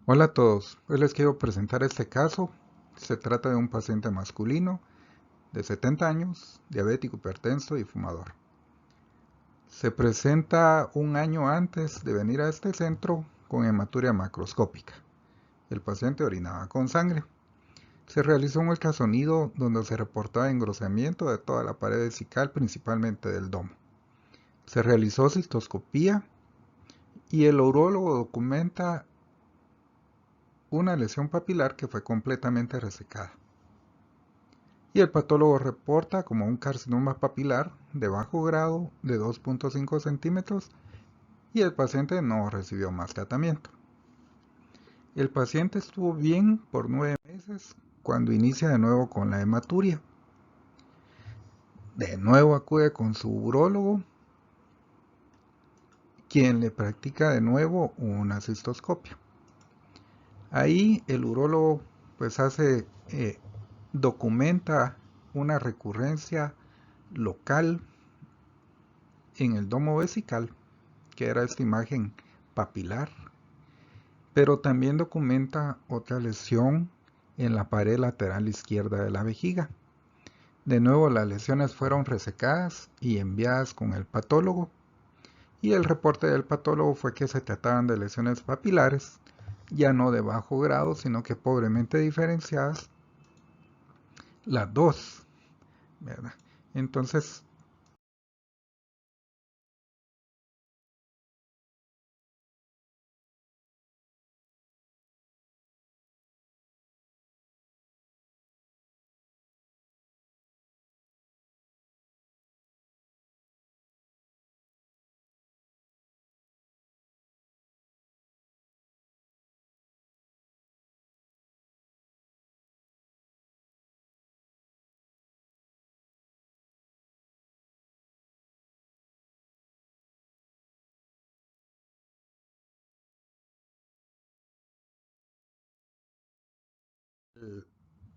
Hola a todos, hoy les quiero presentar este caso. Se trata de un paciente masculino de 70 años, diabético, hipertenso y fumador. Se presenta un año antes de venir a este centro con hematuria macroscópica. El paciente orinaba con sangre. Se realizó un ultrasonido donde se reportaba engrosamiento de toda la pared vesical, principalmente del domo. Se realizó cistoscopía y el urólogo documenta una lesión papilar que fue completamente resecada. Y el patólogo reporta como un carcinoma papilar de bajo grado de 2.5 centímetros y el paciente no recibió más tratamiento. El paciente estuvo bien por 9 meses cuando inicia de nuevo con la hematuria. De nuevo acude con su urólogo, quien le practica de nuevo una cistoscopia. Ahí el urólogo pues documenta una recurrencia local en el domo vesical, que era esta imagen papilar, pero también documenta otra lesión en la pared lateral izquierda de la vejiga. De nuevo, las lesiones fueron resecadas y enviadas con el patólogo, y el reporte del patólogo fue que se trataban de lesiones papilares, ya no de bajo grado, sino que pobremente diferenciadas, las dos, ¿verdad? Entonces,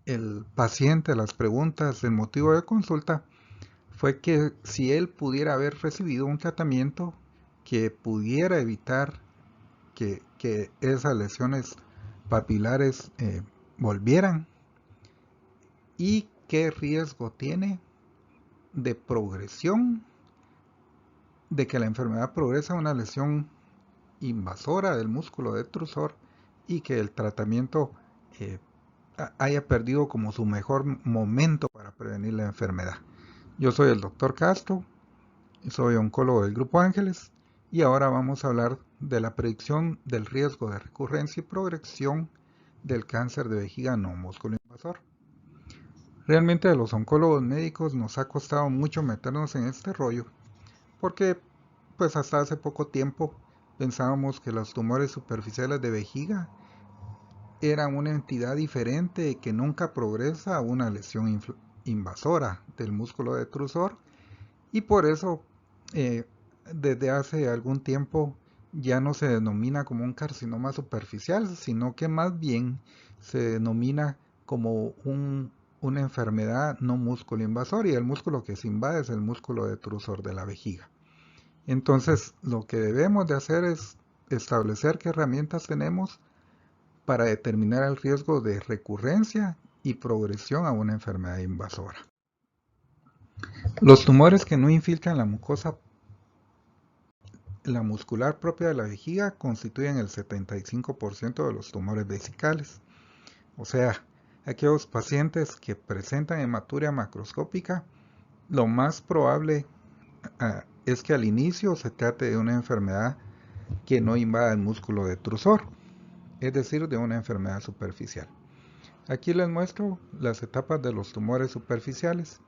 el paciente, las preguntas, el motivo de consulta fue que si él pudiera haber recibido un tratamiento que pudiera evitar que esas lesiones papilares volvieran, y qué riesgo tiene de progresión, de que la enfermedad progrese a una lesión invasora del músculo detrusor y que el tratamiento eh, haya perdido como su mejor momento para prevenir la enfermedad. Yo soy el doctor Castro, soy oncólogo del Grupo Ángeles, y ahora vamos a hablar de la predicción del riesgo de recurrencia y progresión del cáncer de vejiga no músculo invasor. Realmente a los oncólogos médicos nos ha costado mucho meternos en este rollo, porque pues hasta hace poco tiempo pensábamos que los tumores superficiales de vejiga eran una entidad diferente que nunca progresa a una lesión invasora del músculo detrusor, y por eso eh, desde hace algún tiempo ya no se denomina como un carcinoma superficial, sino que más bien se denomina como una enfermedad no músculo invasor, y el músculo que se invade es el músculo detrusor de la vejiga. Entonces, lo que debemos de hacer es establecer qué herramientas tenemos para determinar el riesgo de recurrencia y progresión a una enfermedad invasora. Los tumores que no infiltran la mucosa, la muscular propia de la vejiga, constituyen el 75% de los tumores vesicales. O sea, aquellos pacientes que presentan hematuria macroscópica, lo más probable es que al inicio se trate de una enfermedad que no invada el músculo detrusor, es decir, de una enfermedad superficial. Aquí les muestro las etapas de los tumores superficiales.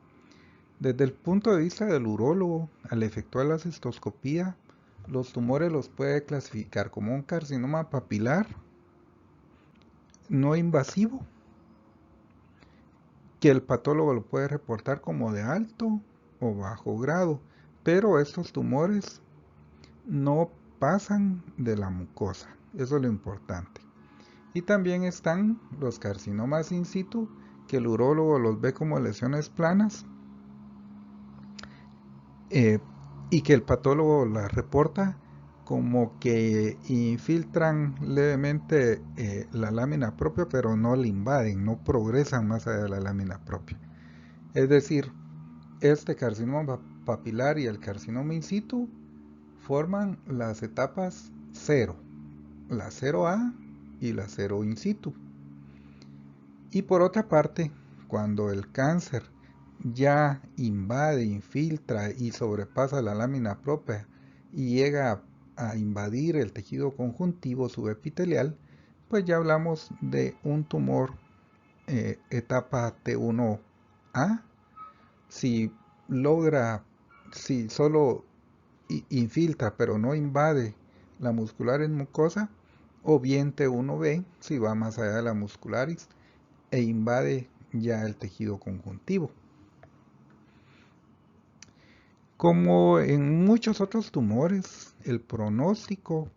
Desde el punto de vista del urólogo, al efectuar la cistoscopía, los tumores los puede clasificar como un carcinoma papilar no invasivo, que el patólogo lo puede reportar como de alto o bajo grado, pero estos tumores no pasan de la mucosa, eso es lo importante. Y también están los carcinomas in situ, que el urólogo los ve como lesiones planas, eh, y que el patólogo las reporta como que infiltran levemente la lámina propia, pero no la invaden, no progresan más allá de la lámina propia. Es decir, este carcinoma papilar y el carcinoma in situ forman las etapas 0, la 0A y la 0 in situ. Y por otra parte, cuando el cáncer ya invade, infiltra y sobrepasa la lámina propia y llega a invadir el tejido conjuntivo subepitelial, pues ya hablamos de un tumor etapa T1A. Si logra, si solo infiltra pero no invade la muscularis mucosa, o bien T1B si va más allá de la muscularis e invade ya el tejido conjuntivo. Como en muchos otros tumores, el pronóstico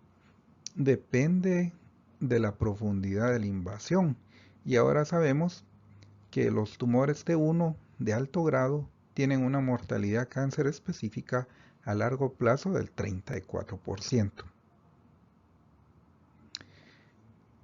depende de la profundidad de la invasión. Y ahora sabemos que los tumores T1 de alto grado tienen una mortalidad cáncer específica a largo plazo del 34%.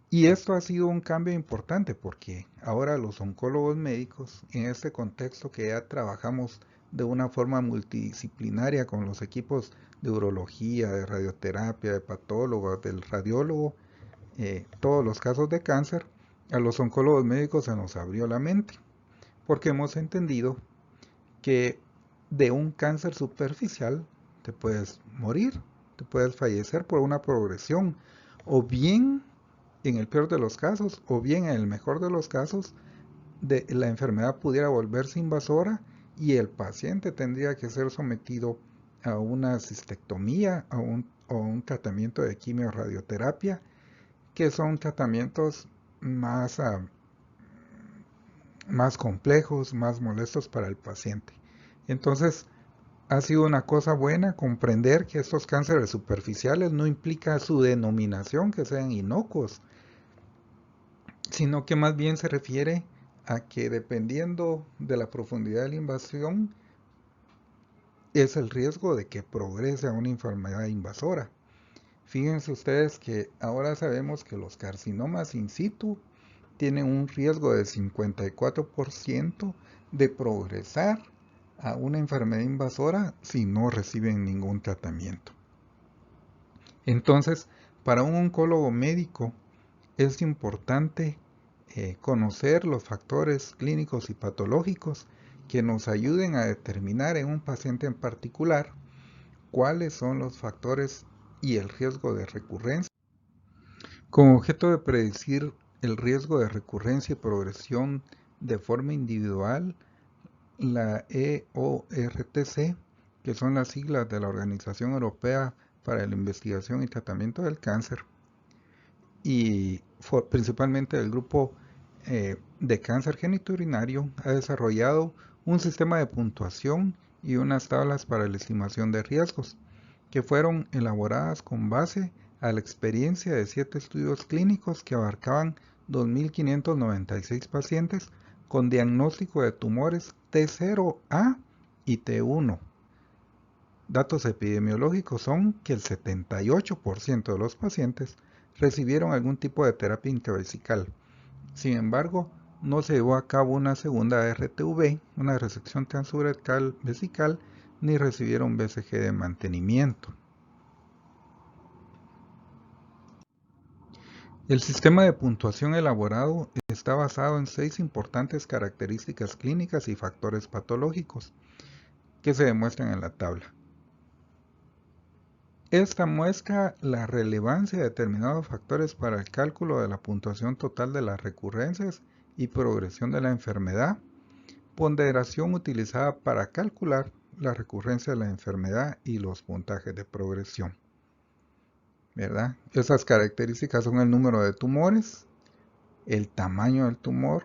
Y esto ha sido un cambio importante porque ahora los oncólogos médicos, en este contexto que ya trabajamos de una forma multidisciplinaria con los equipos de urología, de radioterapia, de patólogos, del radiólogo, todos los casos de cáncer, a los oncólogos médicos se nos abrió la mente, porque hemos entendido que de un cáncer superficial te puedes morir, te puedes fallecer por una progresión, o bien en el peor de los casos, o bien en el mejor de los casos, la enfermedad pudiera volverse invasora y el paciente tendría que ser sometido a una cistectomía o un tratamiento de quimio-radioterapia, que son tratamientos más complejos, más molestos para el paciente. Entonces, ha sido una cosa buena comprender que estos cánceres superficiales no implica su denominación que sean inocuos, sino que más bien se refiere a que dependiendo de la profundidad de la invasión es el riesgo de que progrese a una enfermedad invasora. Fíjense ustedes que ahora sabemos que los carcinomas in situ tienen un riesgo de 54% de progresar a una enfermedad invasora si no reciben ningún tratamiento. Entonces, para un oncólogo médico es importante conocer los factores clínicos y patológicos que nos ayuden a determinar en un paciente en particular cuáles son los factores y el riesgo de recurrencia, con objeto de predecir el riesgo de recurrencia y progresión de forma individual. La EORTC, que son las siglas de la Organización Europea para la Investigación y Tratamiento del Cáncer, y principalmente el grupo de cáncer genitourinario, ha desarrollado un sistema de puntuación y unas tablas para la estimación de riesgos, que fueron elaboradas con base a la experiencia de 7 estudios clínicos que abarcaban 2.596 pacientes con diagnóstico de tumores T0A y T1. Datos epidemiológicos son que el 78% de los pacientes recibieron algún tipo de terapia intravesical. Sin embargo, no se llevó a cabo una segunda RTV, una resección transuretral vesical, ni recibieron BCG de mantenimiento. El sistema de puntuación elaborado está basado en 6 importantes características clínicas y factores patológicos que se demuestran en la tabla. Esta muestra la relevancia de determinados factores para el cálculo de la puntuación total de las recurrencias y progresión de la enfermedad, ponderación utilizada para calcular la recurrencia de la enfermedad y los puntajes de progresión, ¿verdad? Esas características son el número de tumores, el tamaño del tumor,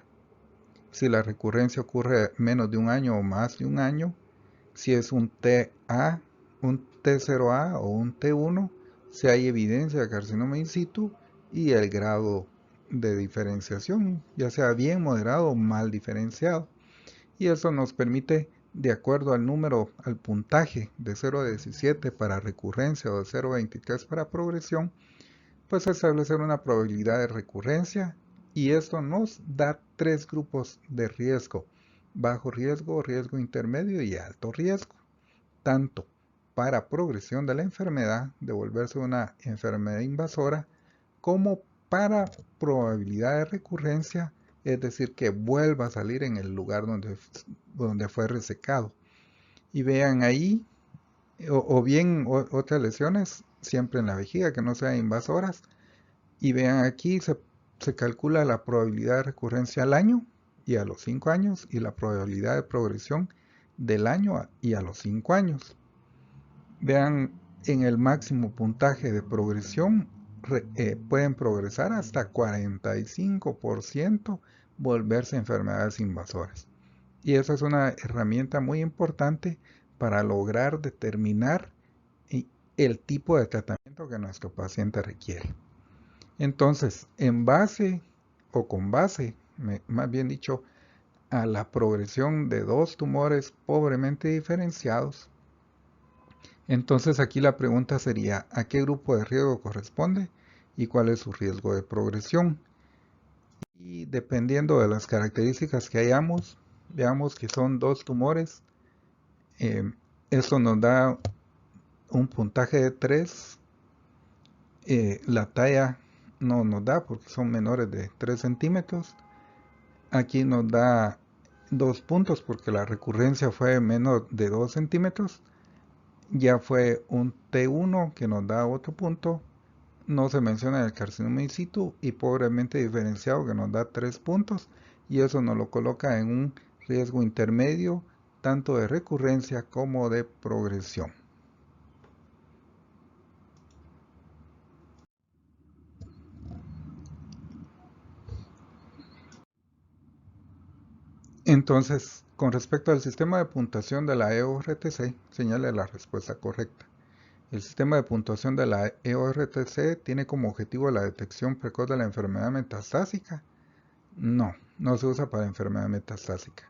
si la recurrencia ocurre menos de un año o más de un año, si es un TA, un T0A o un T1, si hay evidencia de carcinoma in situ y el grado de diferenciación, ya sea bien, moderado o mal diferenciado. Y eso nos permite de acuerdo al puntaje de 0,17 para recurrencia o de 0,23 para progresión, pues establecer una probabilidad de recurrencia, y esto nos da 3 grupos de riesgo: bajo riesgo, riesgo intermedio y alto riesgo, tanto para progresión de la enfermedad, de volverse una enfermedad invasora, como para probabilidad de recurrencia, es decir, que vuelva a salir en el lugar donde fue resecado. Y vean ahí, o bien otras lesiones, siempre en la vejiga, que no sean invasoras. Y vean aquí, se calcula la probabilidad de recurrencia al año y a los 5 años, y la probabilidad de progresión del año y a los 5 años. Vean, en el máximo puntaje de progresión pueden progresar hasta 45%, volverse enfermedades invasoras. Y esa es una herramienta muy importante para lograr determinar el tipo de tratamiento que nuestro paciente requiere. Entonces, en base o con base, más bien dicho, a la progresión de 2 tumores pobremente diferenciados, entonces aquí la pregunta sería: ¿a qué grupo de riesgo corresponde y cuál es su riesgo de progresión? Y dependiendo de las características que hayamos, veamos que son 2 tumores. Esto nos da un puntaje de 3. La talla no nos da porque son menores de 3 centímetros. Aquí nos da 2 puntos porque la recurrencia fue menos de 2 centímetros. Ya fue un T1 que nos da otro punto. No se menciona el carcinoma in situ y pobremente diferenciado, que nos da 3 puntos. Y eso nos lo coloca en un riesgo intermedio, tanto de recurrencia como de progresión. Entonces, con respecto al sistema de puntuación de la EORTC, señale la respuesta correcta. El sistema de puntuación de la EORTC tiene como objetivo la detección precoz de la enfermedad metastásica. No, no se usa para enfermedad metastásica.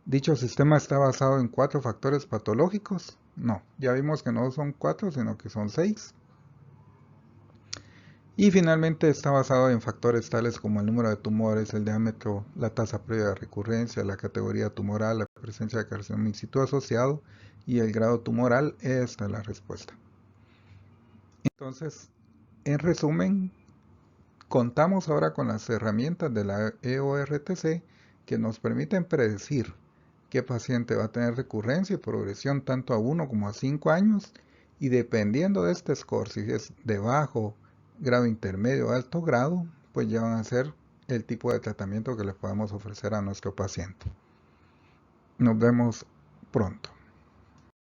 ¿Dicho sistema está basado en 4 factores patológicos? No, ya vimos que no son 4, sino que son 6. Y finalmente está basado en factores tales como el número de tumores, el diámetro, la tasa previa de recurrencia, la categoría tumoral, la presencia de carcinoma in situ asociado y el grado tumoral. Esta es la respuesta. Entonces, en resumen, contamos ahora con las herramientas de la EORTC que nos permiten predecir qué paciente va a tener recurrencia y progresión tanto a 1 como a 5 años, y dependiendo de este score, si es de bajo grado, intermedio o alto grado, pues ya van a ser el tipo de tratamiento que le podemos ofrecer a nuestro paciente. Nos vemos pronto.